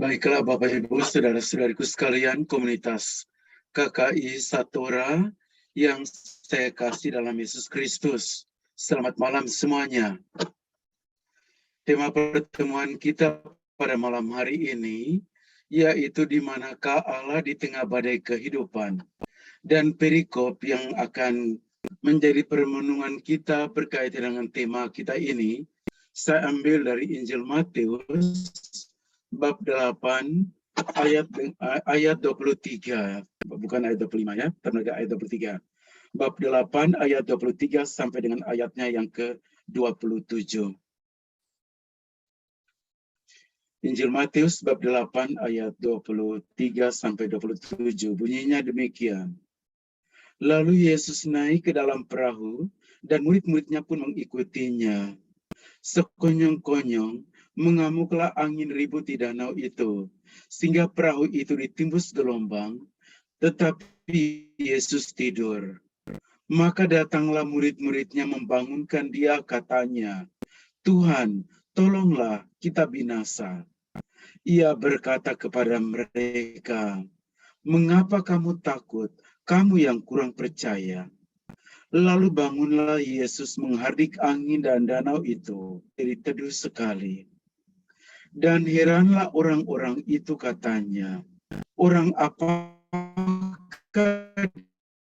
Baiklah Bapak Ibu, saudara-saudariku sekalian, komunitas KKI Satora yang saya kasih dalam Yesus Kristus. Selamat malam semuanya. Tema pertemuan kita pada malam hari ini, yaitu di manakah Allah di tengah badai kehidupan. Dan perikop yang akan menjadi perenungan kita berkaitan dengan tema kita ini, saya ambil dari Injil Matius, bab 8, ayat 23, bukan ayat 25 ya, tenaga ayat 23. Bab 8 ayat 23 sampai dengan ayatnya yang ke-27. Injil Matius bab 8 ayat 23 sampai 27, bunyinya demikian. Lalu Yesus naik ke dalam perahu dan murid-muridnya pun mengikutinya. Sekonyong-konyong mengamuklah angin ribut di danau itu, sehingga perahu itu ditimbus gelombang, tetapi Yesus tidur. Maka datanglah murid-muridnya membangunkan dia, katanya, "Tuhan, tolonglah, kita binasa." Ia berkata kepada mereka, "Mengapa kamu takut, kamu yang kurang percaya?" Lalu bangunlah Yesus menghardik angin dan danau itu, jadi teduh sekali. Dan heranlah orang-orang itu, katanya, "Orang apakah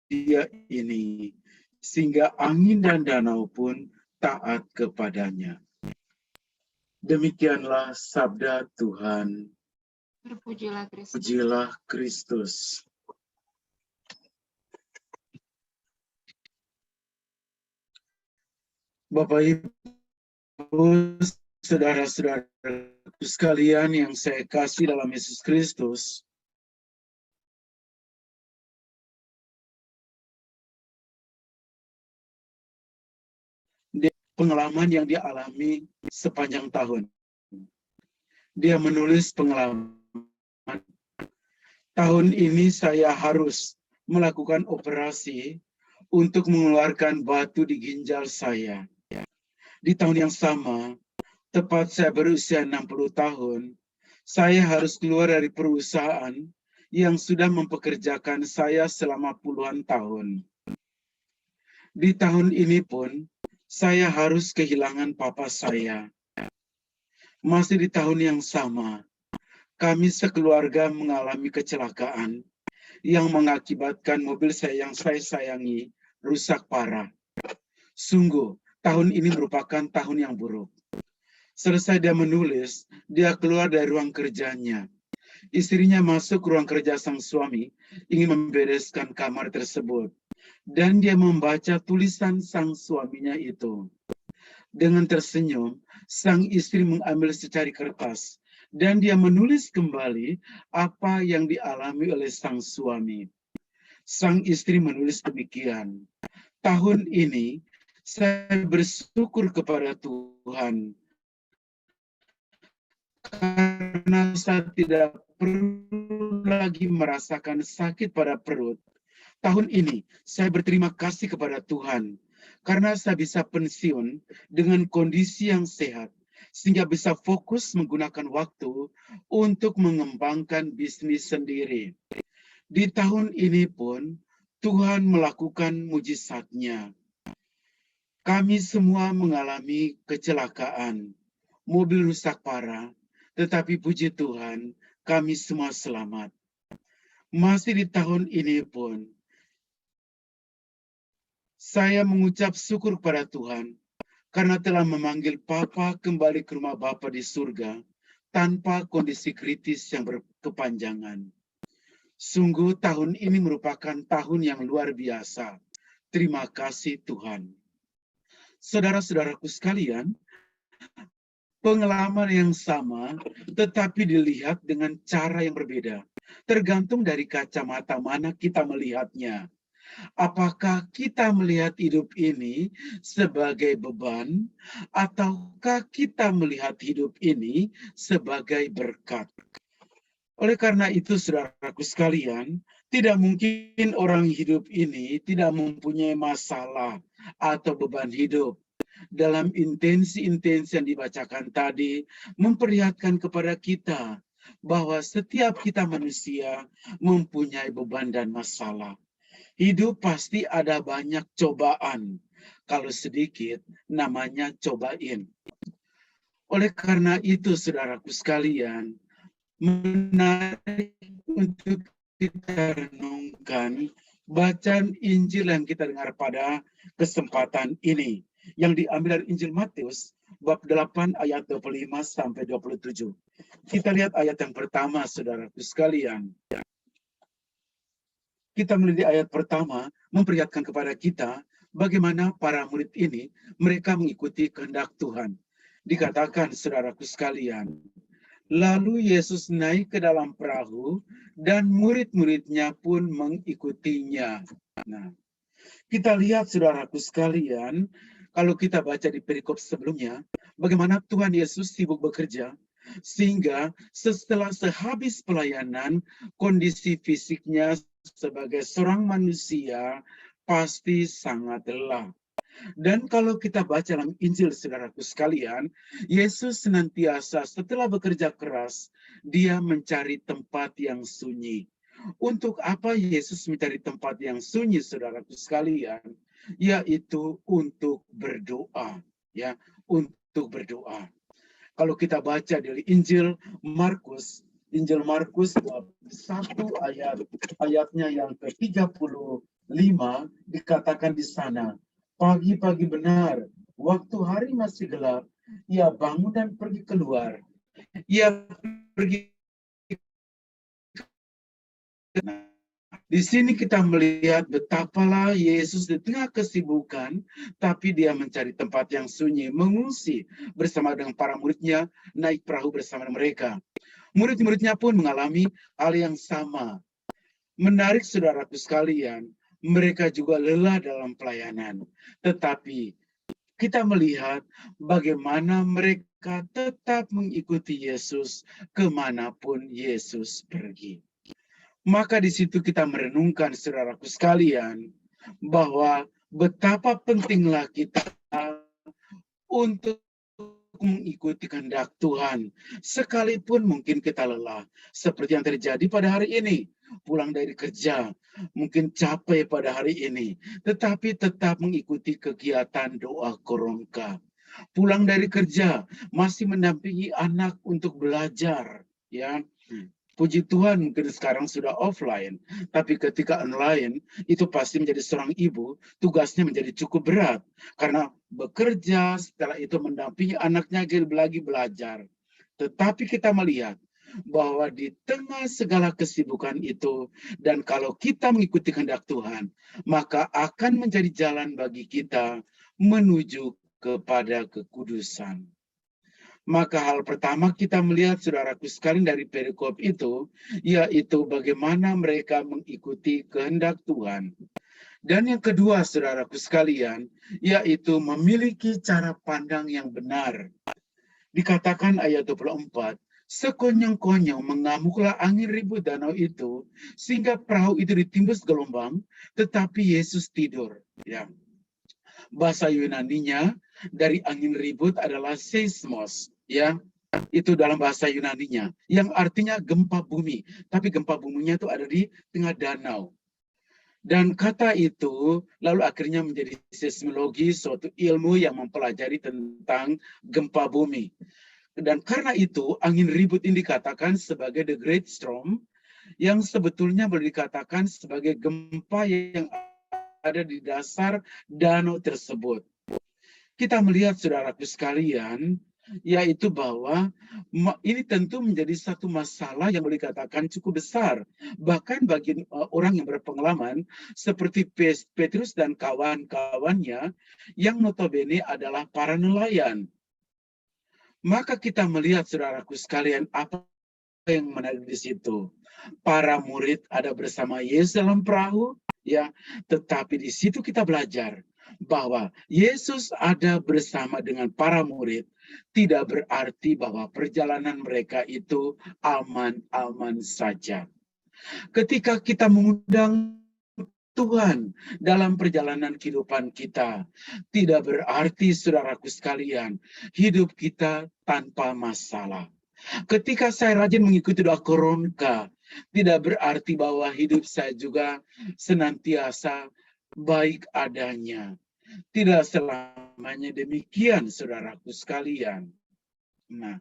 dia ini, sehingga angin dan danau pun taat kepadanya?" Demikianlah sabda Tuhan. Terpujilah Kristus. Pujilah Kristus. Bapak Ibu, saudara-saudara sekalian yang saya kasih dalam Yesus Kristus, pengalaman yang dia alami sepanjang tahun. Dia menulis pengalaman. Tahun ini saya harus melakukan operasi untuk mengeluarkan batu di ginjal saya. Di tahun yang sama, tepat saya berusia 60 tahun, saya harus keluar dari perusahaan yang sudah mempekerjakan saya selama puluhan tahun. Di tahun ini pun, saya harus kehilangan papa saya. Masih di tahun yang sama, kami sekeluarga mengalami kecelakaan yang mengakibatkan mobil saya yang saya sayangi rusak parah. Sungguh, tahun ini merupakan tahun yang buruk. Selesai dia menulis, dia keluar dari ruang kerjanya. Istrinya masuk ruang kerja sang suami, ingin membereskan kamar tersebut. Dan dia membaca tulisan sang suaminya itu. Dengan tersenyum, sang istri mengambil secari kertas. Dan dia menulis kembali apa yang dialami oleh sang suami. Sang istri menulis demikian. Tahun ini, saya bersyukur kepada Tuhan karena saya tidak perlu lagi merasakan sakit pada perut. Tahun ini saya berterima kasih kepada Tuhan karena saya bisa pensiun dengan kondisi yang sehat, sehingga bisa fokus menggunakan waktu untuk mengembangkan bisnis sendiri. Di tahun ini pun Tuhan melakukan mujizat-Nya. Kami semua mengalami kecelakaan, mobil rusak parah, tetapi puji Tuhan, kami semua selamat. Masih di tahun ini pun, saya mengucap syukur kepada Tuhan karena telah memanggil Papa kembali ke rumah Bapa di surga tanpa kondisi kritis yang berkepanjangan. Sungguh tahun ini merupakan tahun yang luar biasa. Terima kasih Tuhan. Saudara-saudaraku sekalian, pengalaman yang sama tetapi dilihat dengan cara yang berbeda. Tergantung dari kacamata mana kita melihatnya. Apakah kita melihat hidup ini sebagai beban, ataukah kita melihat hidup ini sebagai berkat? Oleh karena itu, saudaraku sekalian, tidak mungkin orang hidup ini tidak mempunyai masalah atau beban hidup. Dalam intensi-intensi yang dibacakan tadi, memperlihatkan kepada kita bahwa setiap kita manusia mempunyai beban dan masalah. Hidup pasti ada banyak cobaan. Kalau sedikit, namanya cobain. Oleh karena itu, saudaraku sekalian, menarik untuk kita renungkan bacaan Injil yang kita dengar pada kesempatan ini, yang diambil dari Injil Matius bab 8 ayat 25 sampai 27. Kita lihat ayat yang pertama, saudaraku sekalian. Kita melihat ayat pertama memperlihatkan kepada kita bagaimana para murid ini mereka mengikuti kehendak Tuhan. Dikatakan, saudaraku sekalian, lalu Yesus naik ke dalam perahu dan murid-muridnya pun mengikutinya. Nah, kita lihat, saudaraku sekalian, kalau kita baca di perikop sebelumnya, bagaimana Tuhan Yesus sibuk bekerja, sehingga setelah sehabis pelayanan, kondisi fisiknya sebagai seorang manusia pasti sangat lelah. Dan kalau kita baca dalam Injil, saudaraku sekalian, Yesus senantiasa setelah bekerja keras, dia mencari tempat yang sunyi. Untuk apa Yesus mencari tempat yang sunyi, saudaraku sekalian? Yaitu untuk berdoa. Ya, untuk berdoa. Kalau kita baca dari Injil Markus bab 1 ayatnya yang ke-35 dikatakan di sana, pagi-pagi benar, waktu hari masih gelap, ia bangun dan pergi keluar. Ia pergi. Di sini kita melihat betapalah Yesus di tengah kesibukan, tapi dia mencari tempat yang sunyi, mengungsi bersama dengan para muridnya, naik perahu bersama mereka. Murid-muridnya pun mengalami hal yang sama. Menarik, saudaraku sekalian, mereka juga lelah dalam pelayanan. Tetapi kita melihat bagaimana mereka tetap mengikuti Yesus kemanapun Yesus pergi. Maka di situ kita merenungkan, saudaraku sekalian, bahwa betapa pentinglah kita untuk mengikuti kehendak Tuhan. Sekalipun mungkin kita lelah, seperti yang terjadi pada hari ini. Pulang dari kerja, mungkin capek pada hari ini, tetapi tetap mengikuti kegiatan doa koronka. Pulang dari kerja, masih mendampingi anak untuk belajar, ya. Puji Tuhan mungkin sekarang sudah offline, tapi ketika online itu pasti menjadi seorang ibu, tugasnya menjadi cukup berat. Karena bekerja, setelah itu mendampingi anaknya lagi belajar. Tetapi kita melihat bahwa di tengah segala kesibukan itu, dan kalau kita mengikuti kehendak Tuhan, maka akan menjadi jalan bagi kita menuju kepada kekudusan. Maka hal pertama kita melihat, saudaraku sekalian, dari perikop itu, yaitu bagaimana mereka mengikuti kehendak Tuhan. Dan yang kedua, saudaraku sekalian, yaitu memiliki cara pandang yang benar. Dikatakan ayat 24, sekonyong-konyong mengamuklah angin ribut danau itu, sehingga perahu itu ditimbus gelombang, tetapi Yesus tidur. Ya. Bahasa Yunaninya dari angin ribut adalah seismos, ya. Itu dalam bahasa Yunaninya, yang artinya gempa bumi. Tapi gempa buminya itu ada di tengah danau. Dan kata itu lalu akhirnya menjadi seismologi, suatu ilmu yang mempelajari tentang gempa bumi. Dan karena itu angin ribut ini dikatakan sebagai the great storm, yang sebetulnya boleh dikatakan sebagai gempa yang ada di dasar danau tersebut. Kita melihat, saudaraku sekalian, yaitu bahwa ini tentu menjadi satu masalah yang boleh dikatakan cukup besar. Bahkan bagi orang yang berpengalaman, seperti Petrus dan kawan-kawannya, yang notabene adalah para nelayan. Maka kita melihat, saudaraku sekalian, apa yang menarik di situ. Para murid ada bersama Yesus dalam perahu, ya, tetapi di situ kita belajar bahwa Yesus ada bersama dengan para murid tidak berarti bahwa perjalanan mereka itu aman-aman saja. Ketika kita mengundang Tuhan dalam perjalanan kehidupan kita, tidak berarti, saudaraku sekalian, hidup kita tanpa masalah. Ketika saya rajin mengikuti doa Koronka, tidak berarti bahwa hidup saya juga senantiasa baik adanya. Tidak selamanya demikian, saudaraku sekalian. Nah,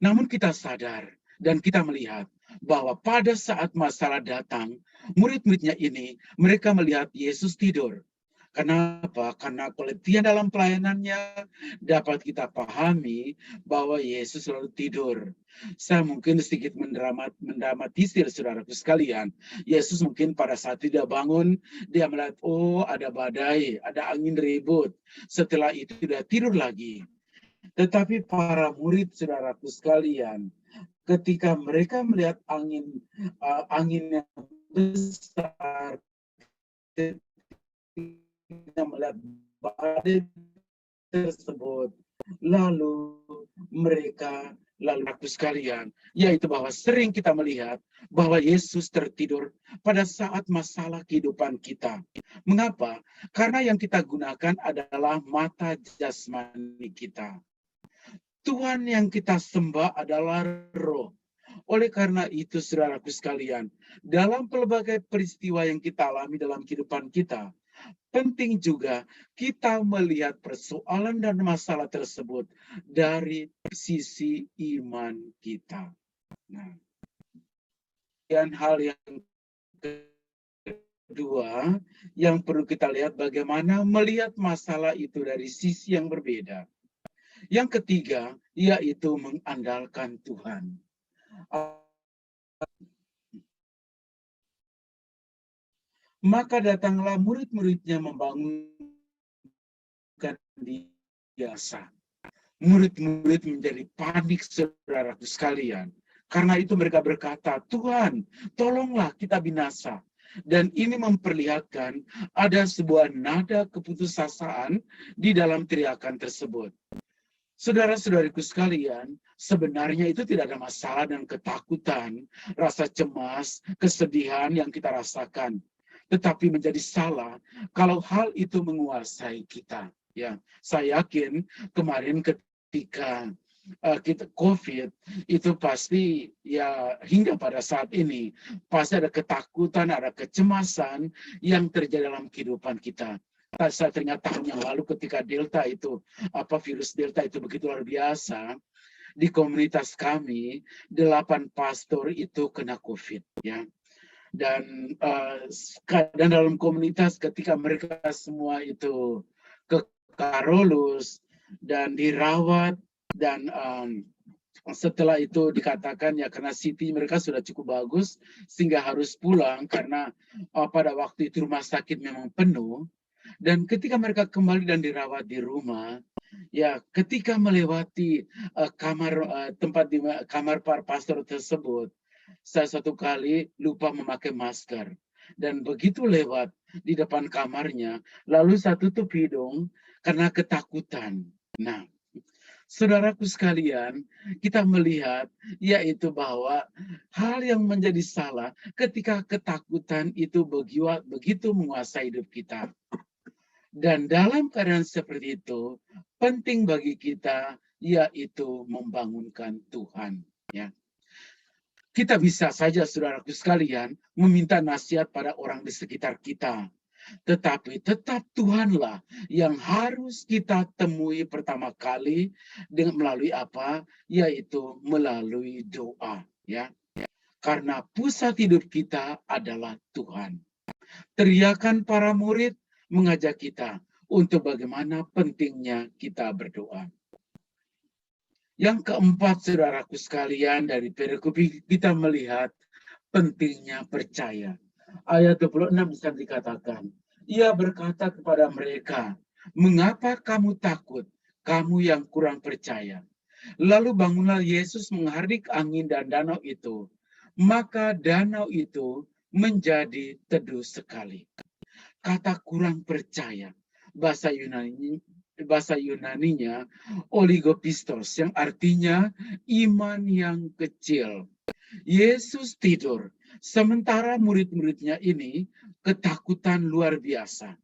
namun kita sadar dan kita melihat bahwa pada saat masalah datang, murid-muridnya ini, mereka melihat Yesus tidur. Kenapa? Karena keletihan dalam pelayanannya dapat kita pahami bahwa Yesus selalu tidur. Saya mungkin sedikit mendramatisir saudaraku sekalian. Yesus mungkin pada saat tidak bangun, dia melihat, oh ada badai, ada angin ribut. Setelah itu dia tidur lagi. Tetapi para murid saudaraku sekalian, ketika mereka melihat angin yang besar, ketika melihat badai tersebut, lalu mereka aku sekalian, yaitu bahwa sering kita melihat bahwa Yesus tertidur pada saat masalah kehidupan kita. Mengapa? Karena yang kita gunakan adalah mata jasmani kita. Tuhan yang kita sembah adalah roh. Oleh karena itu, saudaraku sekalian, dalam pelbagai peristiwa yang kita alami dalam kehidupan kita, penting juga kita melihat persoalan dan masalah tersebut dari sisi iman kita. Nah, dan hal yang kedua yang perlu kita lihat bagaimana melihat masalah itu dari sisi yang berbeda. Yang ketiga, yaitu mengandalkan Tuhan. Maka datanglah murid-muridnya membangunkan biasa. Murid-murid menjadi panik, saudaraku sekalian. Karena itu mereka berkata, Tuhan, tolonglah kita binasa. Dan ini memperlihatkan ada sebuah nada keputusasaan di dalam teriakan tersebut. Saudara-saudariku sekalian, sebenarnya itu tidak ada masalah dan ketakutan, rasa cemas, kesedihan yang kita rasakan. Tetapi menjadi salah kalau hal itu menguasai kita. Ya, saya yakin kemarin ketika kita COVID itu pasti ya hingga pada saat ini pasti ada ketakutan, ada kecemasan yang terjadi dalam kehidupan kita. Saya teringat tahun yang lalu ketika Delta itu, virus Delta itu begitu luar biasa, di komunitas kami 8 pastor itu kena COVID, ya. Dan dalam komunitas ketika mereka semua itu ke Karolus dan dirawat dan setelah itu dikatakan ya karena CT mereka sudah cukup bagus sehingga harus pulang karena pada waktu itu rumah sakit memang penuh. Dan ketika mereka kembali dan dirawat di rumah, ya ketika melewati tempat di kamar para pastor tersebut, saya satu kali lupa memakai masker. Dan begitu lewat di depan kamarnya, lalu saya tutup hidung karena ketakutan. Nah, saudaraku sekalian, kita melihat yaitu bahwa hal yang menjadi salah ketika ketakutan itu begitu menguasai hidup kita. Dan dalam keadaan seperti itu, penting bagi kita yaitu membangunkan Tuhan. Ya. Kita bisa saja, saudaraku sekalian, meminta nasihat pada orang di sekitar kita. Tetapi tetap Tuhanlah yang harus kita temui pertama kali dengan melalui apa? Yaitu melalui doa. Ya. Karena pusat hidup kita adalah Tuhan. Teriakan para murid mengajak kita untuk bagaimana pentingnya kita berdoa. Yang keempat, saudaraku sekalian, dari perikop kita melihat pentingnya percaya. Ayat 26 bisa dikatakan, ia berkata kepada mereka, mengapa kamu takut, kamu yang kurang percaya? Lalu bangunlah Yesus menghardik angin dan danau itu. Maka danau itu menjadi teduh sekali. Kata kurang percaya, bahasa Yunaninya oligopistos, yang artinya iman yang kecil. Yesus tidur, sementara murid-muridnya ini ketakutan luar biasa.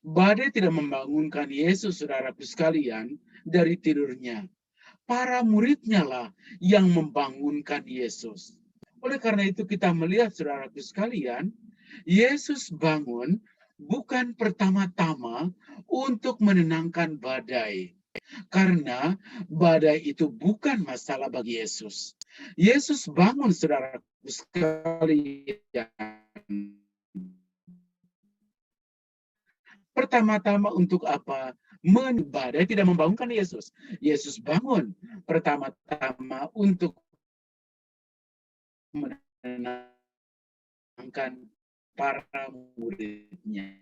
Badai tidak membangunkan Yesus, saudaraku sekalian, dari tidurnya. para muridnya lah yang membangunkan Yesus. Oleh karena itu kita melihat saudaraku sekalian, Yesus bangun bukan pertama-tama untuk menenangkan badai. Karena badai itu bukan masalah bagi Yesus. Yesus bangun saudaraku sekalian. Pertama-tama untuk apa? Badai tidak membangunkan Yesus. Yesus bangun pertama-tama untuk menenangkan para muridnya.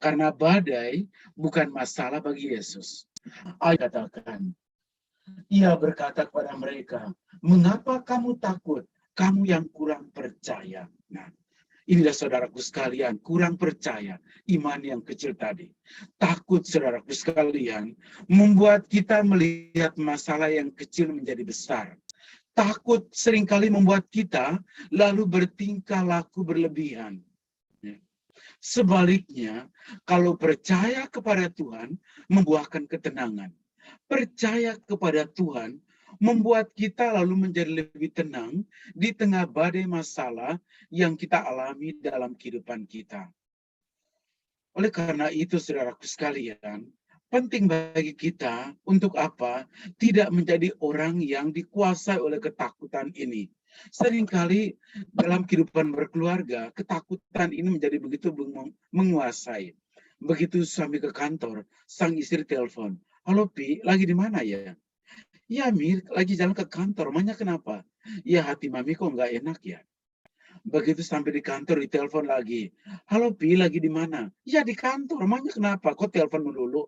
Karena badai bukan masalah bagi Yesus. Ayat katakan, ia berkata kepada mereka, mengapa kamu takut? Kamu yang kurang percaya. Nah, inilah saudaraku sekalian, kurang percaya, iman yang kecil tadi. Takut saudaraku sekalian, membuat kita melihat masalah yang kecil menjadi besar. Takut seringkali membuat kita lalu bertingkah laku berlebihan. Sebaliknya, kalau percaya kepada Tuhan, membuahkan ketenangan. Percaya kepada Tuhan, membuat kita lalu menjadi lebih tenang di tengah badai masalah yang kita alami dalam kehidupan kita. Oleh karena itu, saudaraku sekalian, penting bagi kita untuk apa? Tidak menjadi orang yang dikuasai oleh ketakutan ini. Seringkali dalam kehidupan berkeluarga, ketakutan ini menjadi begitu menguasai. Begitu suami ke kantor, sang istri telepon, halo Pi, lagi di mana ya? Ya Mir, lagi jalan ke kantor, Manya kenapa? Ya hati mami kok nggak enak ya. Begitu sampai di kantor, ditelepon lagi. Halo Pi, lagi di mana? Ya di kantor, Manya kenapa? Kok telepon melulu?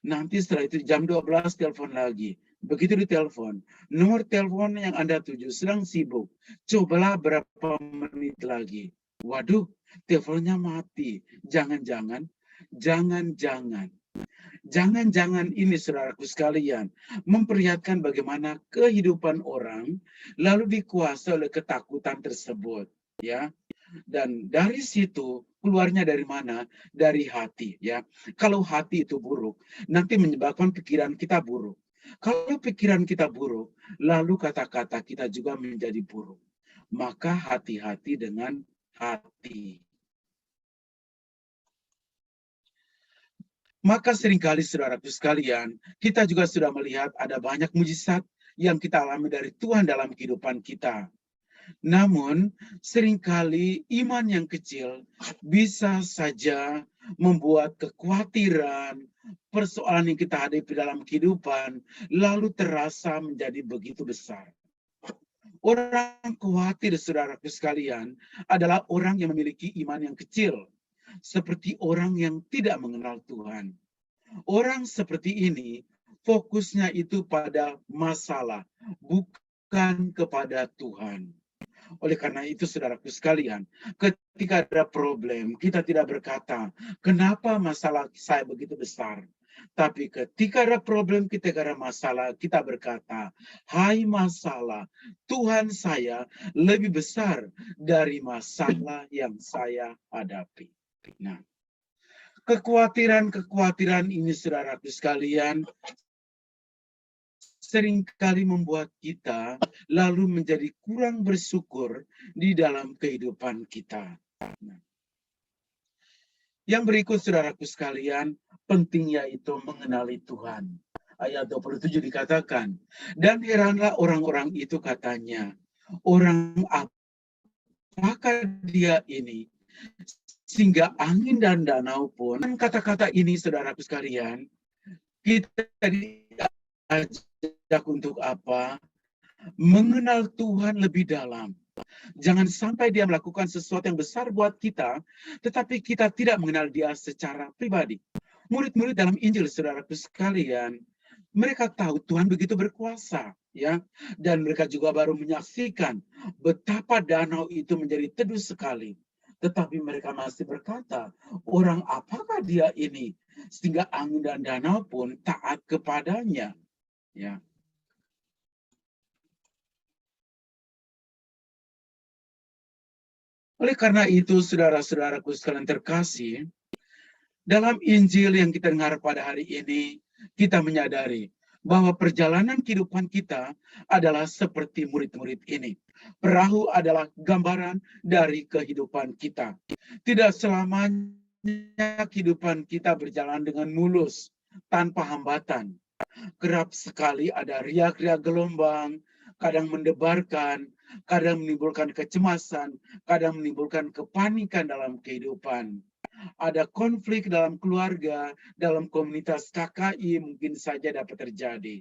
Nanti setelah itu jam 12 telepon lagi. Begitu ditelepon, nomor telepon yang Anda tuju sedang sibuk. Cobalah berapa menit lagi. Waduh, teleponnya mati. Jangan-jangan ini saudaraku sekalian memperlihatkan bagaimana kehidupan orang lalu dikuasai oleh ketakutan tersebut, ya. Dan dari situ keluarnya dari mana? Dari hati, ya. Kalau hati itu buruk, nanti menyebabkan pikiran kita buruk. Kalau pikiran kita buruk, lalu kata-kata kita juga menjadi buruk. Maka hati-hati dengan hati. Maka seringkali saudaraku sekalian, kita juga sudah melihat ada banyak mujizat yang kita alami dari Tuhan dalam kehidupan kita. Namun, seringkali iman yang kecil bisa saja membuat kekhawatiran, persoalan yang kita hadapi dalam kehidupan, lalu terasa menjadi begitu besar. Orang khawatir, saudaraku sekalian, adalah orang yang memiliki iman yang kecil, seperti orang yang tidak mengenal Tuhan. Orang seperti ini, fokusnya itu pada masalah, bukan kepada Tuhan. Oleh karena itu, saudaraku sekalian, ketika ada problem, kita tidak berkata, kenapa masalah saya begitu besar? Tapi ketika ada problem, ketika ada masalah, kita berkata, hai masalah, Tuhan saya lebih besar dari masalah yang saya hadapi. Nah, kekhawatiran ini, saudaraku sekalian, seringkali membuat kita lalu menjadi kurang bersyukur di dalam kehidupan kita. Yang berikut, saudaraku sekalian, pentingnya itu mengenali Tuhan. Ayat 27 dikatakan, dan heranlah orang-orang itu katanya, orang apakah dia ini? Sehingga angin dan danau pun, kata-kata ini saudaraku sekalian, kita diajak untuk apa? Mengenal Tuhan lebih dalam. Jangan sampai dia melakukan sesuatu yang besar buat kita, tetapi kita tidak mengenal dia secara pribadi. Murid-murid dalam Injil, saudaraku sekalian, mereka tahu Tuhan begitu berkuasa, ya, dan mereka juga baru menyaksikan betapa danau itu menjadi teduh sekali. Tetapi mereka masih berkata, orang apakah dia ini? Sehingga angin dan danau pun taat kepadanya. Ya. Oleh karena itu, saudara-saudaraku sekalian terkasih, dalam Injil yang kita dengar pada hari ini, kita menyadari bahwa perjalanan kehidupan kita adalah seperti murid-murid ini. Perahu adalah gambaran dari kehidupan kita. Tidak selamanya kehidupan kita berjalan dengan mulus, tanpa hambatan. Kerap sekali ada riak-riak gelombang, kadang mendebarkan, kadang menimbulkan kecemasan, kadang menimbulkan kepanikan dalam kehidupan. Ada konflik dalam keluarga, dalam komunitas KKI mungkin saja dapat terjadi.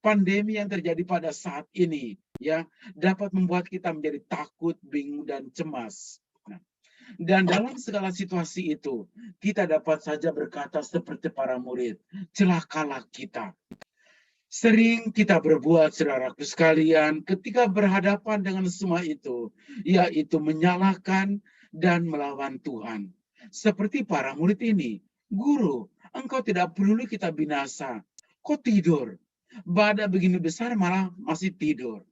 Pandemi yang terjadi pada saat ini ya dapat membuat kita menjadi takut, bingung dan cemas. Nah, dan dalam segala situasi itu, kita dapat saja berkata seperti para murid, celakalah kita. Sering kita berbuat, saudaraku sekalian, ketika berhadapan dengan semua itu, yaitu menyalahkan dan melawan Tuhan. Seperti para murid ini, Guru, engkau tidak perlu kita binasa. Kok tidur? Badai begini besar malah masih tidur.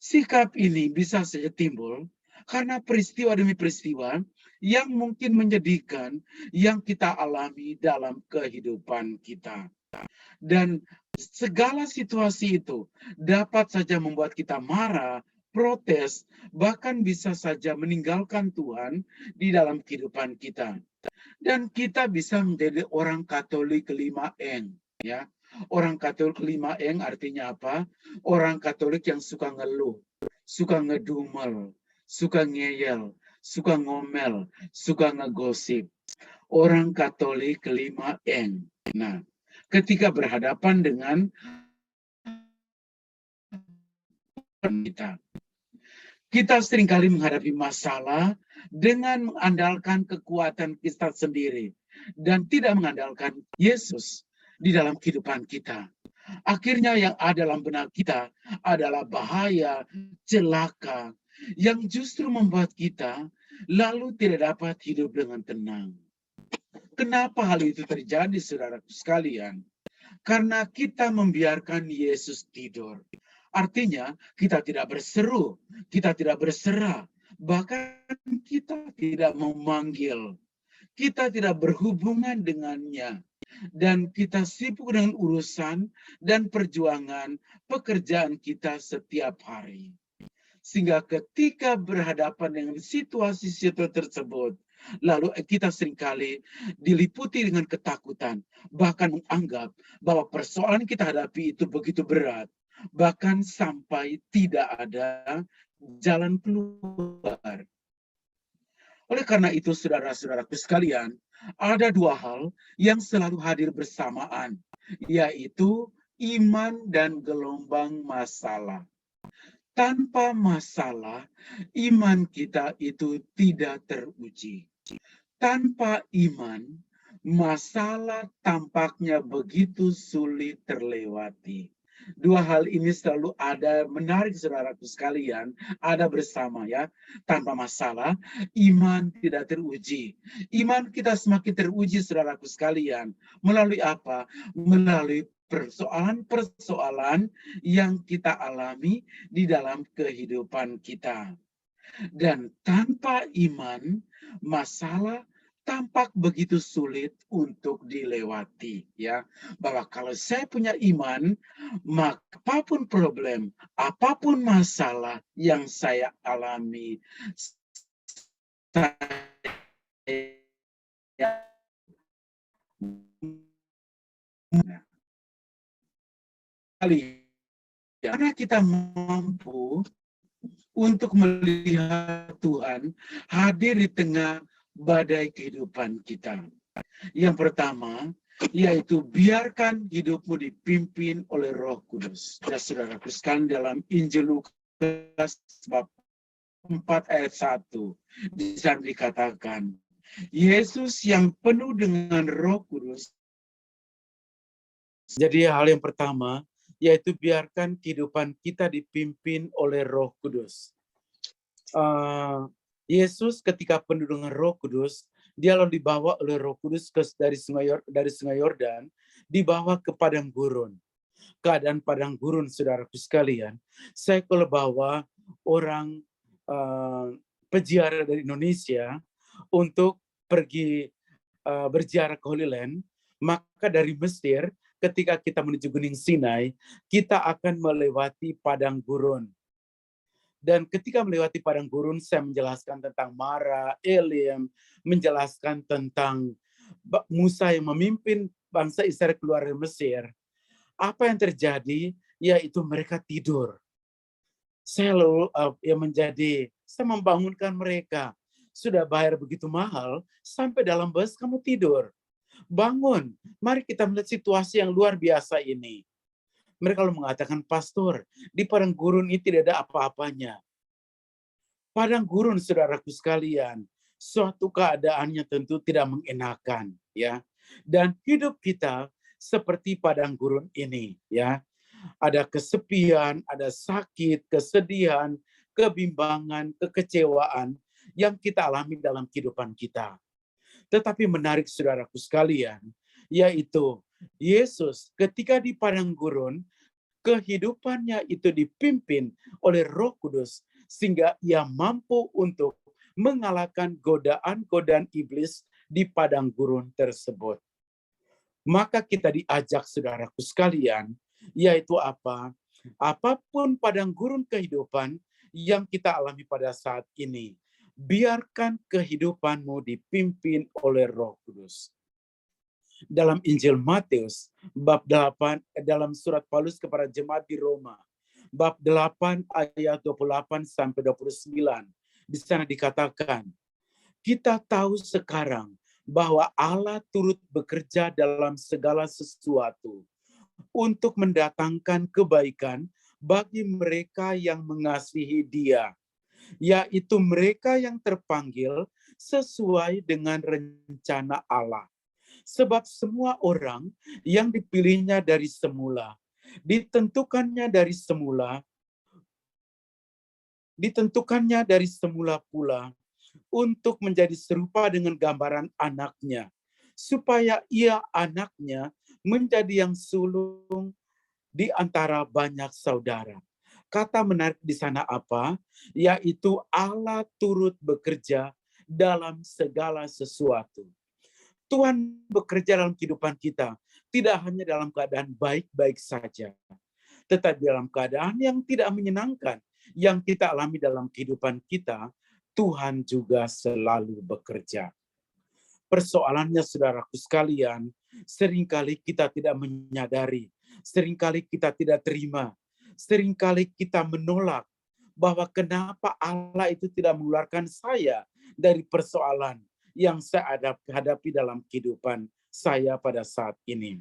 Sikap ini bisa saja timbul karena peristiwa demi peristiwa yang mungkin menyedihkan yang kita alami dalam kehidupan kita. Dan segala situasi itu dapat saja membuat kita marah, protes, bahkan bisa saja meninggalkan Tuhan di dalam kehidupan kita. Dan kita bisa menjadi orang Katolik 5N, ya. Orang Katolik 5N artinya apa? Orang Katolik yang suka ngeluh, suka ngedumel, suka ngeyel, suka ngomel, suka ngegosip. Orang Katolik 5N. Nah, ketika berhadapan dengan kita seringkali menghadapi masalah dengan mengandalkan kekuatan kita sendiri dan tidak mengandalkan Yesus di dalam kehidupan kita. Akhirnya yang ada dalam benak kita adalah bahaya, celaka, yang justru membuat kita lalu tidak dapat hidup dengan tenang. Kenapa hal itu terjadi, saudaraku sekalian? Karena kita membiarkan Yesus tidur. Artinya kita tidak berseru, kita tidak berserah, bahkan kita tidak memanggil, kita tidak berhubungan dengannya, dan kita sibuk dengan urusan dan perjuangan pekerjaan kita setiap hari. Sehingga ketika berhadapan dengan situasi-situasi tersebut, lalu kita seringkali diliputi dengan ketakutan, bahkan menganggap bahwa persoalan kita hadapi itu begitu berat, bahkan sampai tidak ada jalan keluar. Oleh karena itu, saudara-saudaraku sekalian, ada dua hal yang selalu hadir bersamaan, yaitu iman dan gelombang masalah. Tanpa masalah, iman kita itu tidak teruji. Tanpa iman, masalah tampaknya begitu sulit terlewati. Dua hal ini selalu ada, menarik saudaraku sekalian, ada bersama ya. Tanpa masalah, iman tidak teruji. Iman kita semakin teruji saudaraku sekalian. Melalui apa? Melalui persoalan-persoalan yang kita alami di dalam kehidupan kita. Dan tanpa iman, masalah tampak begitu sulit untuk dilewati, ya. Bahwa kalau saya punya iman, maka apapun problem, apapun masalah yang saya alami, saya karena kita mampu untuk melihat Tuhan hadir di tengah badai kehidupan kita. Yang pertama, yaitu biarkan hidupmu dipimpin oleh Roh Kudus. Dan saudaraku sekalian, dalam Injil Lukas bab 4 ayat 1, di sana dikatakan, Yesus yang penuh dengan Roh Kudus. Jadi hal yang pertama, yaitu biarkan kehidupan kita dipimpin oleh Roh Kudus. Yesus ketika penuh dengan Roh Kudus, dia lalu dibawa oleh Roh Kudus dari Sungai Yordan, dibawa ke padang gurun. Keadaan padang gurun, saudaraku sekalian, saya kalau bawa orang peziarah dari Indonesia untuk pergi berziarah ke Holy Land, Maka dari Mesir, ketika kita menuju Gunung Sinai, kita akan melewati padang gurun. Dan ketika melewati padang gurun, saya menjelaskan tentang Mara, Elim, menjelaskan tentang Musa yang memimpin bangsa Israel keluar dari Mesir. Apa yang terjadi? Yaitu mereka tidur. Saya membangunkan mereka. Sudah bayar begitu mahal, sampai dalam bus kamu tidur. Bangun, mari kita melihat situasi yang luar biasa ini. Mereka lalu mengatakan, pastor, di padang gurun ini tidak ada apa-apanya. Padang gurun, saudaraku sekalian, suatu keadaannya tentu tidak mengenakan, ya. Dan hidup kita seperti padang gurun ini, ya. Ada kesepian, ada sakit, kesedihan, kebimbangan, kekecewaan yang kita alami dalam kehidupan kita. Tetapi menarik saudaraku sekalian, yaitu Yesus ketika di padang gurun, kehidupannya itu dipimpin oleh Roh Kudus sehingga ia mampu untuk mengalahkan godaan-godaan iblis di padang gurun tersebut. Maka kita diajak saudaraku sekalian, yaitu apa? Apapun padang gurun kehidupan yang kita alami pada saat ini, biarkan kehidupanmu dipimpin oleh Roh Kudus. Dalam Injil Matius, bab 8, dalam surat Paulus kepada jemaat di Roma, bab 8 ayat 28 sampai 29, di sana dikatakan, kita tahu sekarang bahwa Allah turut bekerja dalam segala sesuatu untuk mendatangkan kebaikan bagi mereka yang mengasihi Dia, yaitu mereka yang terpanggil sesuai dengan rencana Allah. Sebab semua orang yang dipilihnya dari semula, ditentukannya dari semula pula untuk menjadi serupa dengan gambaran anaknya, supaya ia anaknya menjadi yang sulung di antara banyak saudara. Kata menarik di sana apa? Yaitu Allah turut bekerja dalam segala sesuatu. Tuhan bekerja dalam kehidupan kita, tidak hanya dalam keadaan baik-baik saja, tetapi dalam keadaan yang tidak menyenangkan, yang kita alami dalam kehidupan kita, Tuhan juga selalu bekerja. Persoalannya, saudaraku sekalian, seringkali kita tidak menyadari, seringkali kita tidak terima, seringkali kita menolak bahwa kenapa Allah itu tidak mengeluarkan saya dari persoalan yang saya hadapi dalam kehidupan saya pada saat ini.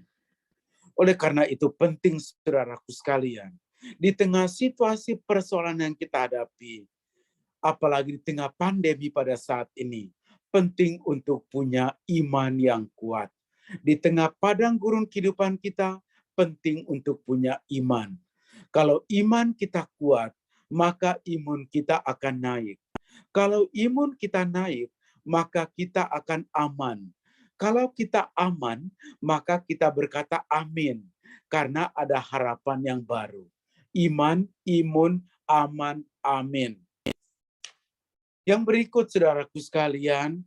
Oleh karena itu penting saudaraku sekalian, di tengah situasi persoalan yang kita hadapi, apalagi di tengah pandemi pada saat ini, penting untuk punya iman yang kuat. Di tengah padang gurun kehidupan kita, penting untuk punya iman. Kalau iman kita kuat, maka imun kita akan naik. Kalau imun kita naik, maka kita akan aman. Kalau kita aman, maka kita berkata amin. Karena ada harapan yang baru. Iman, imun, aman, amin. Yang berikut, saudaraku sekalian,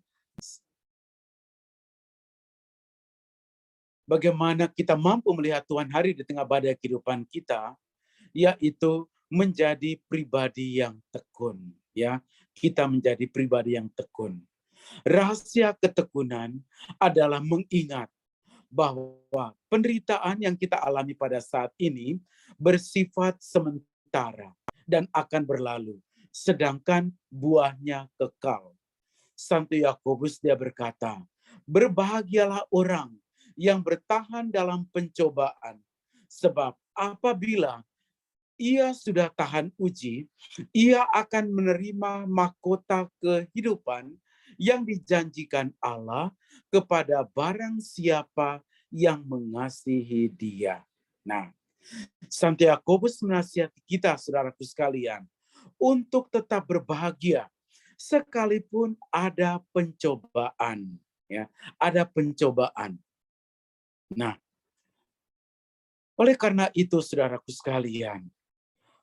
bagaimana kita mampu melihat Tuhan hari di tengah badai kehidupan kita, yaitu menjadi pribadi yang tekun. Ya, kita menjadi pribadi yang tekun. Rahasia ketekunan adalah mengingat bahwa penderitaan yang kita alami pada saat ini bersifat sementara dan akan berlalu, sedangkan buahnya kekal. Santo Yakobus dia berkata, berbahagialah orang yang bertahan dalam pencobaan, sebab apabila ia sudah tahan uji, ia akan menerima mahkota kehidupan yang dijanjikan Allah kepada barang siapa yang mengasihi Dia. Nah, Santo Yakobus menasihati kita, saudaraku sekalian, untuk tetap berbahagia sekalipun ada pencobaan, ya, ada pencobaan. Nah, oleh karena itu, saudaraku sekalian,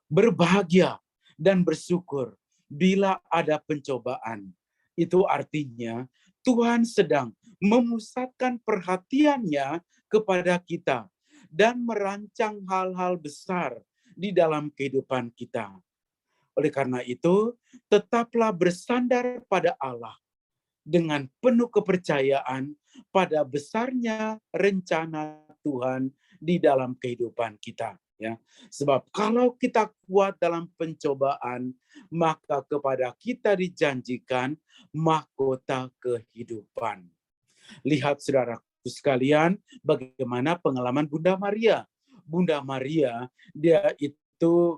berbahagia dan bersyukur bila ada pencobaan. Itu artinya Tuhan sedang memusatkan perhatiannya kepada kita dan merancang hal-hal besar di dalam kehidupan kita. Oleh karena itu, tetaplah bersandar pada Allah dengan penuh kepercayaan pada besarnya rencana Tuhan di dalam kehidupan kita. Ya, sebab kalau kita kuat dalam pencobaan, maka kepada kita dijanjikan mahkota kehidupan. Lihat saudaraku sekalian, bagaimana pengalaman Bunda Maria. Bunda Maria, dia itu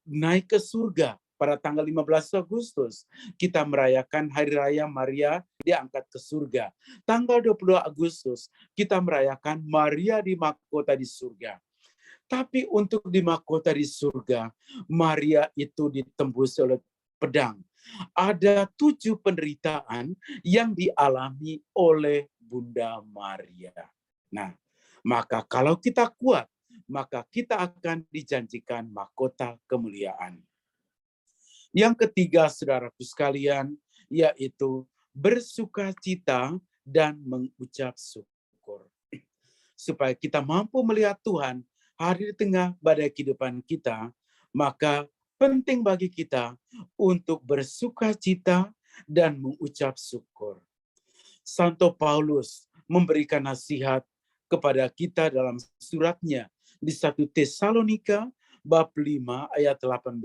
naik ke surga pada tanggal 15 Agustus. Kita merayakan Hari Raya Maria diangkat ke surga. Tanggal 22 Agustus, kita merayakan Maria di mahkota di surga. Tapi untuk di mahkota di surga, Maria itu ditembus oleh pedang. Ada 7 penderitaan yang dialami oleh Bunda Maria. Nah, maka kalau kita kuat, maka kita akan dijanjikan mahkota kemuliaan. Yang ketiga, saudaraku sekalian, yaitu bersukacita dan mengucap syukur. Supaya kita mampu melihat Tuhan hadir di tengah badai kehidupan kita, maka penting bagi kita untuk bersukacita dan mengucap syukur. Santo Paulus memberikan nasihat kepada kita dalam suratnya di 1 Tesalonika bab 5 ayat 18.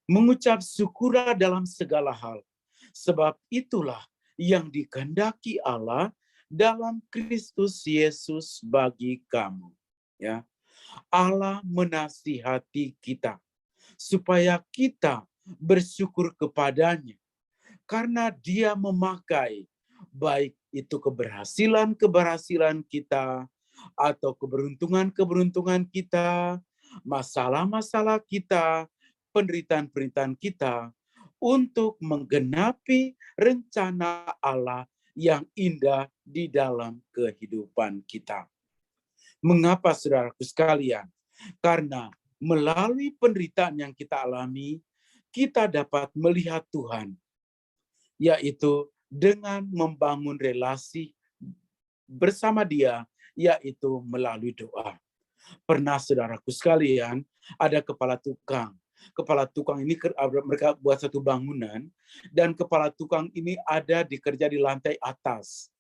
Mengucap syukurlah dalam segala hal, sebab itulah yang dikehendaki Allah dalam Kristus Yesus bagi kamu. Ya, Allah menasihati kita supaya kita bersyukur kepadanya karena Dia memakai baik itu keberhasilan kita atau keberuntungan kita, masalah-masalah kita, penderitaan-penderitaan kita untuk menggenapi rencana Allah yang indah di dalam kehidupan kita. Mengapa saudaraku sekalian? Karena melalui penderitaan yang kita alami, kita dapat melihat Tuhan, yaitu dengan membangun relasi bersama Dia, yaitu melalui doa. Pernah saudaraku sekalian, ada kepala tukang. Kepala tukang ini mereka buat satu bangunan, dan kepala tukang ini ada dikerja di lantai atas.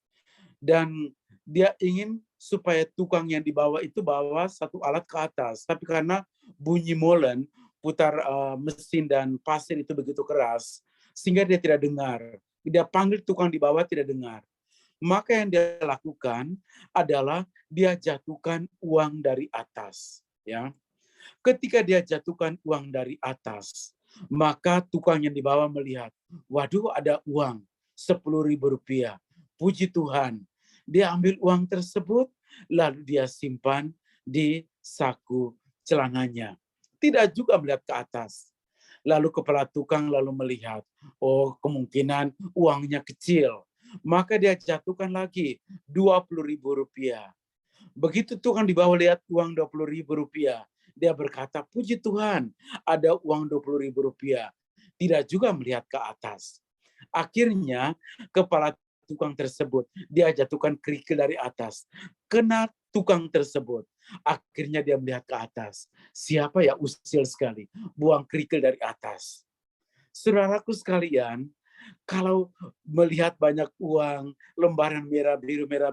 Dan dia ingin supaya tukang yang dibawa itu bawa satu alat ke atas. Tapi karena bunyi molen, putar mesin dan pasir itu begitu keras, sehingga dia tidak dengar. Dia panggil tukang di bawah, tidak dengar. Maka yang dia lakukan adalah dia jatuhkan uang dari atas. Ya, ketika dia jatuhkan uang dari atas, maka tukang yang di bawah melihat, waduh ada uang 10.000 rupiah. Puji Tuhan. Dia ambil uang tersebut, lalu dia simpan di saku celananya. Tidak juga melihat ke atas. Lalu kepala tukang lalu melihat, oh kemungkinan uangnya kecil. Maka dia jatuhkan lagi 20.000 rupiah. Begitu tukang di bawah lihat uang 20.000 rupiah, dia berkata, puji Tuhan, ada uang 20.000 rupiah. Tidak juga melihat ke atas. Akhirnya, kepala tukang tersebut, dia jatuhkan kerikil dari atas. Kena tukang tersebut. Akhirnya dia melihat ke atas. Siapa ya usil sekali, buang kerikil dari atas. Saudaraku sekalian, kalau melihat banyak uang, lembaran merah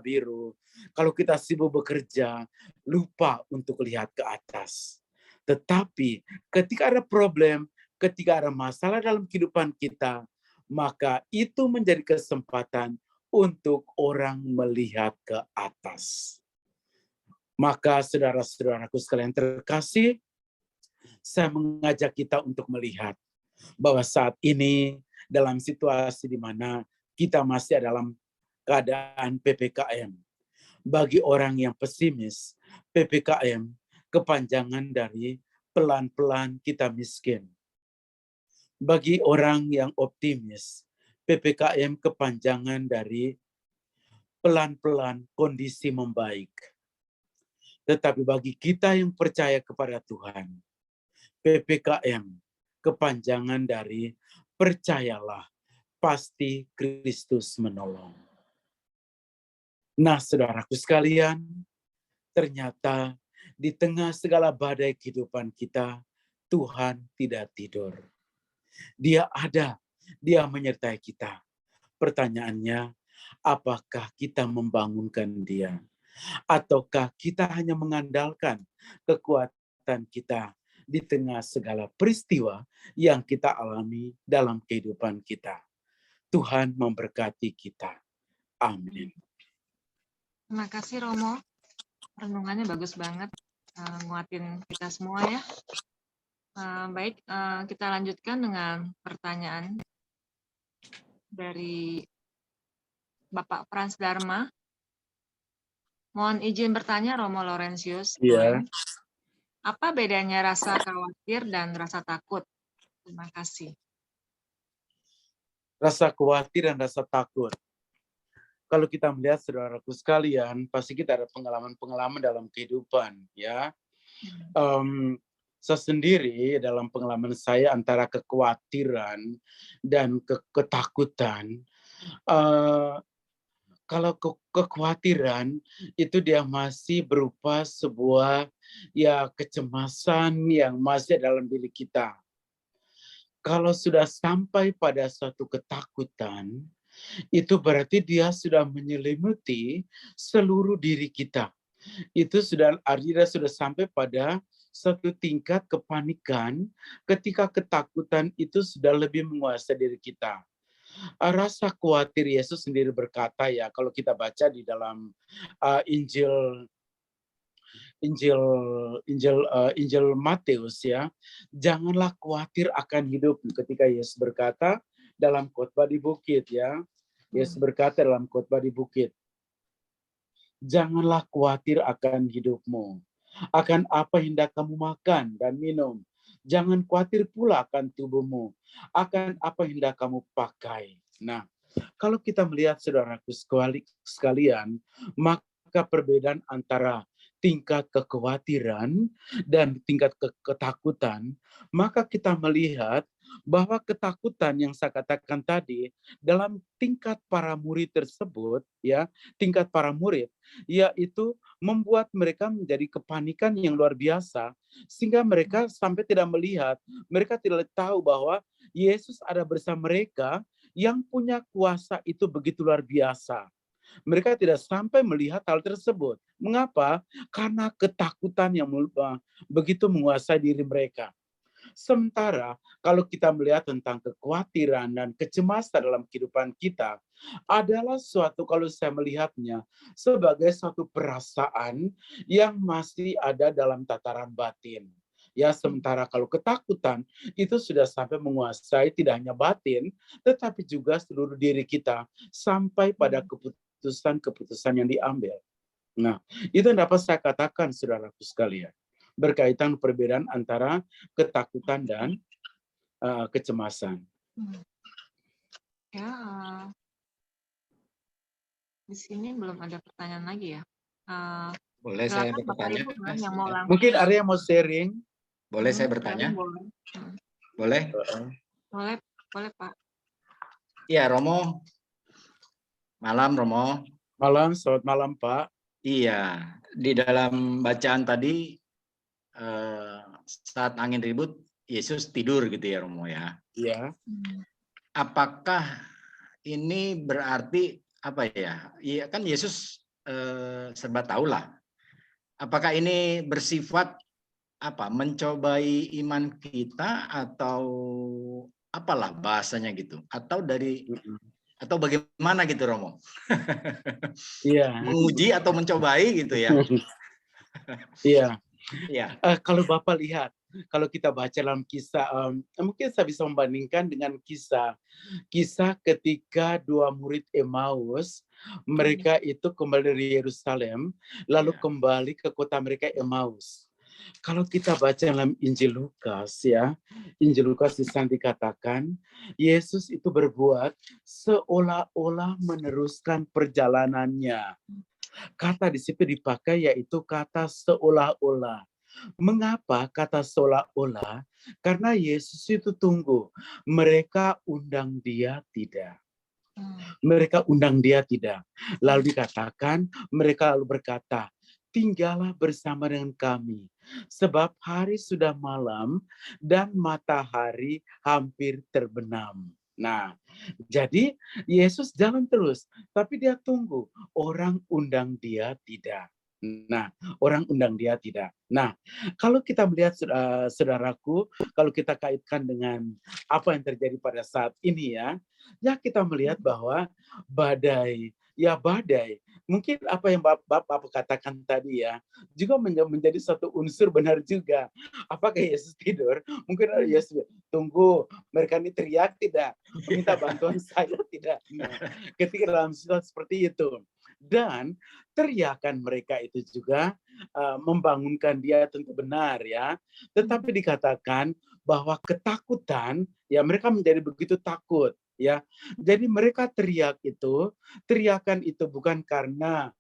biru, kalau kita sibuk bekerja, lupa untuk lihat ke atas. Tetapi ketika ada problem, ketika ada masalah dalam kehidupan kita, maka itu menjadi kesempatan untuk orang melihat ke atas. Maka saudara-saudaraku sekalian terkasih, saya mengajak kita untuk melihat bahwa saat ini dalam situasi di mana kita masih dalam keadaan PPKM. Bagi orang yang pesimis, PPKM kepanjangan dari pelan-pelan kita miskin. Bagi orang yang optimis, PPKM kepanjangan dari pelan-pelan kondisi membaik. Tetapi bagi kita yang percaya kepada Tuhan, PPKM kepanjangan dari percayalah, pasti Kristus menolong. Nah, saudaraku sekalian, ternyata di tengah segala badai kehidupan kita, Tuhan tidak tidur. Dia ada, Dia menyertai kita. Pertanyaannya, apakah kita membangunkan Dia? Ataukah kita hanya mengandalkan kekuatan kita di tengah segala peristiwa yang kita alami dalam kehidupan kita? Tuhan memberkati kita. Amin. Terima kasih Romo. Renungannya bagus banget. Nguatin kita semua ya. Baik, kita lanjutkan dengan pertanyaan dari Bapak Frans Dharma. Mohon izin bertanya Romo Laurentius. Iya. Apa bedanya rasa khawatir dan rasa takut? Terima kasih. Rasa khawatir dan rasa takut. Kalau kita melihat saudaraku sekalian, pasti kita ada pengalaman-pengalaman dalam kehidupan, ya. Saya sendiri dalam pengalaman saya antara kekhawatiran dan ketakutan. Kalau kekhawatiran itu dia masih berupa sebuah ya kecemasan yang masih dalam diri kita. Kalau sudah sampai pada suatu ketakutan, itu berarti dia sudah menyelimuti seluruh diri kita. Itu sudah artinya sudah sampai pada satu tingkat kepanikan ketika ketakutan itu sudah lebih menguasai diri kita. Rasa khawatir Yesus sendiri berkata ya, kalau kita baca di dalam Injil Matius ya, janganlah khawatir akan hidup. Ketika Yesus berkata dalam khotbah di bukit ya, Yesus berkata dalam khotbah di bukit, janganlah khawatir akan hidupmu, akan apa hendak kamu makan dan minum. Jangan khawatir pula akan tubuhmu, akan apa hendak kamu pakai. Nah, kalau kita melihat saudaraku sekalian, maka perbedaan antara tingkat kekhawatiran dan tingkat ketakutan, maka kita melihat bahwa ketakutan yang saya katakan tadi dalam tingkat para murid tersebut ya, tingkat para murid yaitu membuat mereka menjadi kepanikan yang luar biasa sehingga mereka sampai tidak melihat, mereka tidak tahu bahwa Yesus ada bersama mereka yang punya kuasa itu begitu luar biasa. Mereka tidak sampai melihat hal tersebut. Mengapa? Karena ketakutan yang begitu menguasai diri mereka. Sementara kalau kita melihat tentang kekhawatiran dan kecemasan dalam kehidupan kita adalah suatu, kalau saya melihatnya sebagai suatu perasaan yang masih ada dalam tataran batin. Ya, sementara kalau ketakutan itu sudah sampai menguasai tidak hanya batin, tetapi juga seluruh diri kita sampai pada keputusan-keputusan yang diambil. Nah, itu yang dapat saya katakan, saudaraku sekalian, berkaitan perbedaan antara ketakutan dan kecemasan. Ya, di sini belum ada pertanyaan lagi ya. Boleh saya Silakan Bapak bertanya? Ibu yang mau langsung. Mungkin ada yang mau sharing? Boleh saya bertanya? Boleh. Boleh? Boleh Pak. Iya, Romo. Malam, Romo. Malam, selamat malam Pak. Iya, di dalam bacaan tadi saat angin ribut, Yesus tidur gitu ya, Romo ya. Iya. Apakah ini berarti apa ya? Iya kan Yesus serba tahu lah. Apakah ini bersifat apa? Mencobai iman kita atau apalah bahasanya gitu? Atau dari atau bagaimana gitu, Romo? Iya. Menguji atau mencobai gitu ya? Iya. Iya. Kalau Bapak lihat, kalau kita baca dalam kisah, mungkin saya bisa membandingkan dengan kisah ketika dua murid Emmaus, mereka itu kembali dari Yerusalem, lalu kembali ke kota mereka Emmaus. Kalau kita baca dalam Injil Lukas ya, Injil Lukas di sana dikatakan Yesus itu berbuat seolah-olah meneruskan perjalanannya. Kata di situ dipakai yaitu kata seolah-olah. Mengapa kata seolah-olah? Karena Yesus itu tunggu. Mereka undang dia tidak. Mereka undang dia tidak. Lalu dikatakan, mereka lalu berkata, tinggallah bersama dengan kami. Sebab hari sudah malam dan matahari hampir terbenam. Nah, jadi Yesus jalan terus, tapi dia tunggu. Orang undang dia tidak. Nah, orang undang dia tidak. Nah, kalau kita melihat saudaraku, kalau kita kaitkan dengan apa yang terjadi pada saat ini ya kita melihat bahwa badai, ya badai. Mungkin apa yang Bapak katakan tadi juga menjadi satu unsur benar juga. Apakah Yesus tidur? Mungkin Yesus tunggu, mereka ini teriak tidak, minta bantuan saya tidak. Nah, ketika dalam situasi seperti itu. Dan teriakan mereka itu juga membangunkan dia tentu benar Tetapi dikatakan bahwa ketakutan, mereka menjadi begitu takut. Jadi mereka teriakan itu bukan karena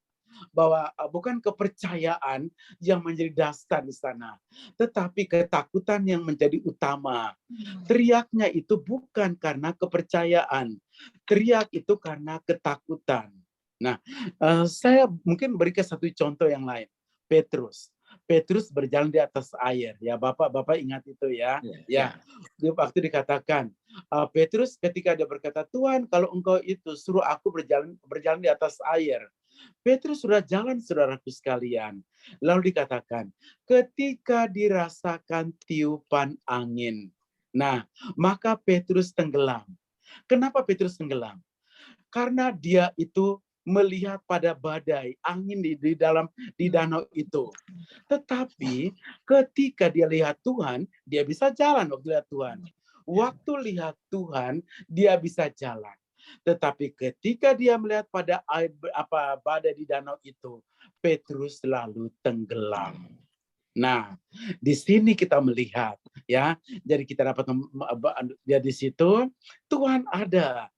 bukan kepercayaan yang menjadi dasar di sana, tetapi ketakutan yang menjadi utama. Teriaknya itu bukan karena kepercayaan, teriak itu karena ketakutan. Nah, saya mungkin berikan satu contoh yang lain. Petrus berjalan di atas air, Bapak ingat itu Waktu dikatakan Petrus ketika dia berkata, Tuhan kalau engkau itu suruh aku berjalan di atas air. Petrus sudah jalan, saudaraku sekalian. Lalu dikatakan, ketika dirasakan tiupan angin, nah maka Petrus tenggelam. Kenapa Petrus tenggelam? Karena dia itu melihat pada badai, angin di danau itu. Tetapi ketika dia lihat Tuhan, dia bisa jalan waktu lihat Tuhan. Waktu lihat Tuhan, dia bisa jalan. Tetapi ketika dia melihat pada badai di danau itu, Petrus lalu tenggelam. Nah, di sini kita melihat jadi kita dapat di situ Tuhan ada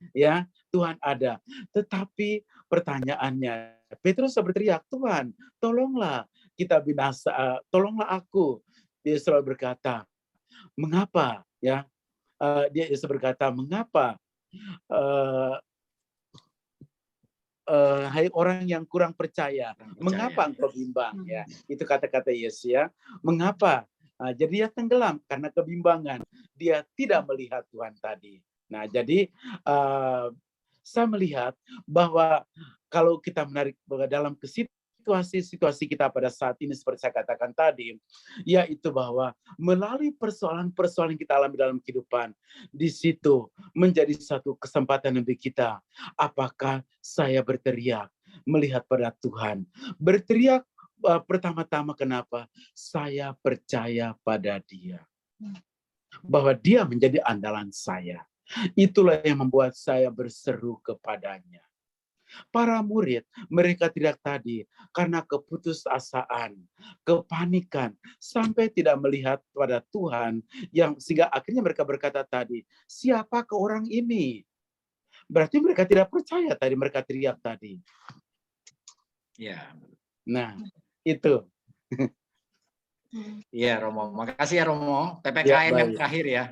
Tuhan ada. Tetapi pertanyaannya, Petrus berteriak, Tuhan, tolonglah kita binasa, tolonglah aku. Dia selalu berkata, mengapa dia berkata, mengapa hai orang yang kurang percaya, mengapa engkau bimbang? Itu kata-kata Yesus mengapa? Jadi dia tenggelam karena kebimbangan, dia tidak melihat Tuhan tadi. Nah, jadi saya melihat bahwa kalau kita menarik dalam situasi kita pada saat ini seperti saya katakan tadi, yaitu bahwa melalui persoalan-persoalan yang kita alami dalam kehidupan, di situ menjadi satu kesempatan bagi kita. Apakah saya berteriak melihat pada Tuhan? Berteriak pertama-tama kenapa? Saya percaya pada Dia. Bahwa Dia menjadi andalan saya. Itulah yang membuat saya berseru kepadanya. Para murid, mereka tidak tadi karena keputusasaan, kepanikan, sampai tidak melihat pada Tuhan, yang sehingga akhirnya mereka berkata tadi, siapa ke orang ini? Berarti mereka tidak percaya tadi, mereka teriak tadi. Nah, itu. Iya, Romo. Makasih ya, Romo. PPKN yang terakhir ya.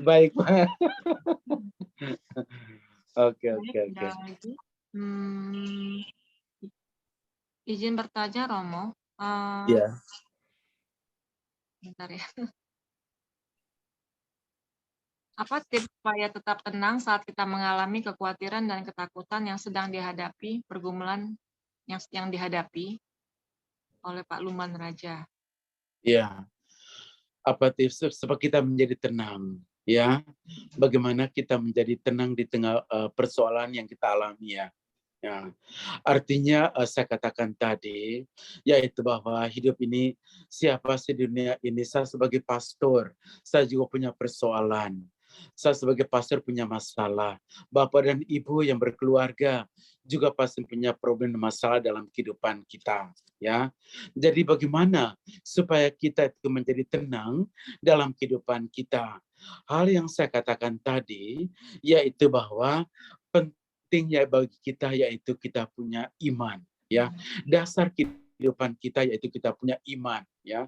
Baik, Pak. Oke. Izin bertanya, Romo. Bentar ya. Apa tips supaya tetap tenang saat kita mengalami kekhawatiran dan ketakutan yang sedang dihadapi, pergumulan yang dihadapi oleh Pak Luman Raja? Apa tips supaya kita menjadi tenang? Bagaimana kita menjadi tenang di tengah persoalan yang kita alami Artinya saya katakan tadi, yaitu bahwa hidup ini, siapa sih di dunia ini, saya sebagai pastor, saya juga punya persoalan. Saya sebagai pastor punya masalah. Bapak dan Ibu yang berkeluarga juga pasti punya problem dan masalah dalam kehidupan kita. Jadi bagaimana supaya kita itu menjadi tenang dalam kehidupan kita? Hal yang saya katakan tadi, yaitu bahwa pentingnya bagi kita yaitu kita punya iman. Dasar kehidupan kita, yaitu kita punya iman. Ya,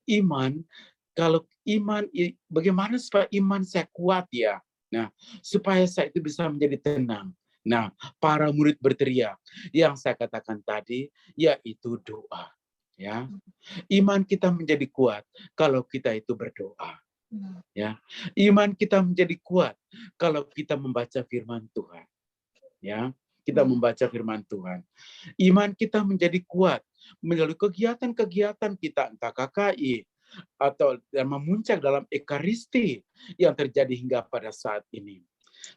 iman. Kalau iman, bagaimana supaya iman saya kuat ya? Nah, supaya saya itu bisa menjadi tenang. Nah, para murid berteriak. Yang saya katakan tadi, yaitu doa. Ya, iman kita menjadi kuat kalau kita itu berdoa. Ya, iman kita menjadi kuat kalau kita membaca firman Tuhan. Ya, kita membaca firman Tuhan. Iman kita menjadi kuat melalui kegiatan-kegiatan kita, entah KKI atau memuncak dalam ekaristi yang terjadi hingga pada saat ini.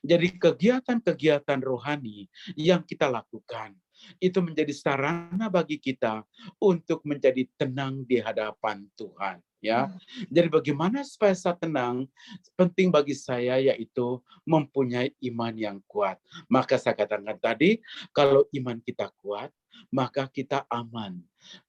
Jadi kegiatan-kegiatan rohani yang kita lakukan itu menjadi sarana bagi kita untuk menjadi tenang di hadapan Tuhan. Ya, jadi bagaimana supaya saya tenang? Penting bagi saya yaitu mempunyai iman yang kuat. Maka saya katakan tadi, kalau iman kita kuat, maka kita aman.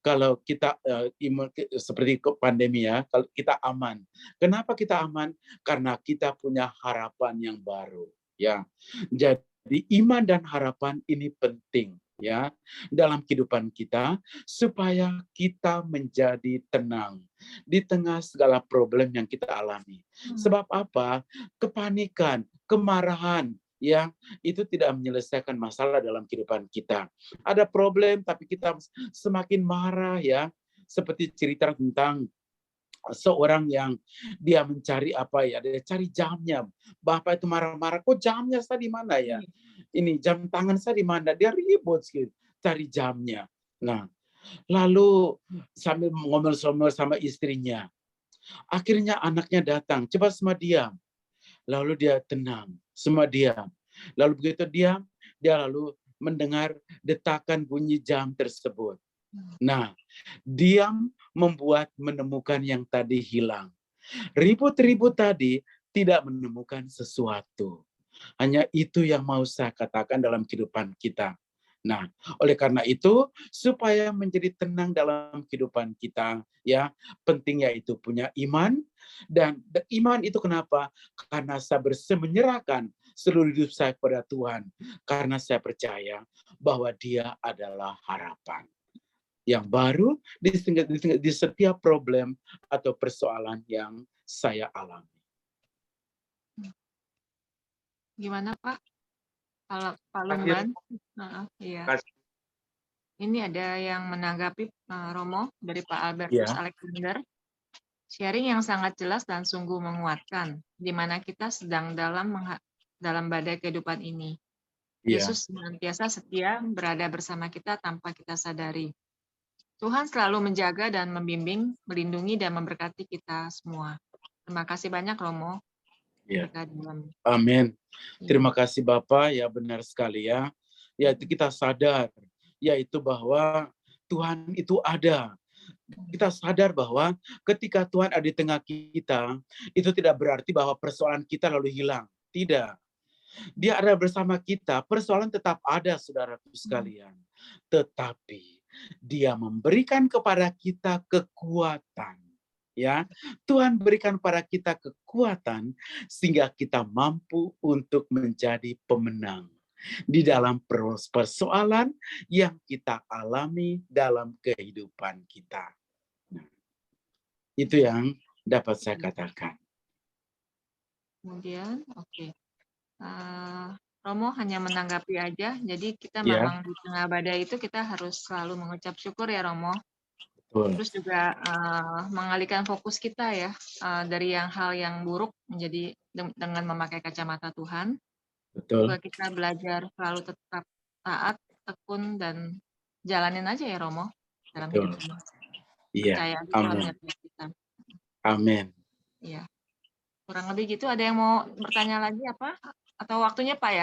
Kalau kita iman seperti pandemi ya, kalau kita aman. Kenapa kita aman? Karena kita punya harapan yang baru. Ya, jadi iman dan harapan ini penting ya dalam kehidupan kita supaya kita menjadi tenang di tengah segala problem yang kita alami. Sebab apa? Kepanikan, kemarahan ya itu tidak menyelesaikan masalah dalam kehidupan kita. Ada problem tapi kita semakin marah ya. Seperti cerita tentang seorang yang dia mencari apa ya, dia cari jamnya. Bapak itu marah-marah, kok jamnya saya di mana ya? Ini jam tangan saya di mana? Dia ribut gitu, cari jamnya. Nah, lalu sambil ngomel-ngomel sama istrinya. Akhirnya anaknya datang, coba semua diam. Lalu dia tenang, semua diam. Lalu begitu diam, dia lalu mendengar detakan bunyi jam tersebut. Nah, diam membuat menemukan yang tadi hilang. Ribut-ribut tadi tidak menemukan sesuatu. Hanya itu yang mau saya katakan dalam kehidupan kita. Nah, oleh karena itu, supaya menjadi tenang dalam kehidupan kita, ya penting yaitu punya iman. Dan iman itu kenapa? Karena saya menyerahkan seluruh hidup saya kepada Tuhan. Karena saya percaya bahwa Dia adalah harapan yang baru di setiap problem atau persoalan yang saya alami. Gimana Pak? Kalau Pak Lumban? Iya. Ini ada yang menanggapi Romo dari Pak Albertus Alexander. Sharing yang sangat jelas dan sungguh menguatkan, di mana kita sedang dalam badai kehidupan ini. Yesus senantiasa setia berada bersama kita tanpa kita sadari. Tuhan selalu menjaga dan membimbing, melindungi dan memberkati kita semua. Terima kasih banyak Romo. Ya. Amin. Terima kasih Bapak, ya benar sekali ya. Yaitu kita sadar, yaitu bahwa Tuhan itu ada. Kita sadar bahwa ketika Tuhan ada di tengah kita, itu tidak berarti bahwa persoalan kita lalu hilang. Tidak. Dia ada bersama kita, persoalan tetap ada saudaraku sekalian. Tetapi Dia memberikan kepada kita kekuatan. Ya, Tuhan berikan pada kita kekuatan sehingga kita mampu untuk menjadi pemenang di dalam persoalan yang kita alami dalam kehidupan kita. Nah, itu yang dapat saya katakan. Kemudian, oke. Romo hanya menanggapi aja, jadi kita memang di tengah badai itu kita harus selalu mengucap syukur ya Romo. Terus juga mengalihkan fokus kita ya dari hal yang buruk menjadi dengan memakai kacamata Tuhan. Betul. Juga kita belajar selalu tetap taat, tekun dan jalanin aja ya Romo dalam hidup ini. Iya. Amin. Kita. Amin. Iya. Kurang lebih gitu. Ada yang mau bertanya lagi apa? Atau waktunya Pak ya?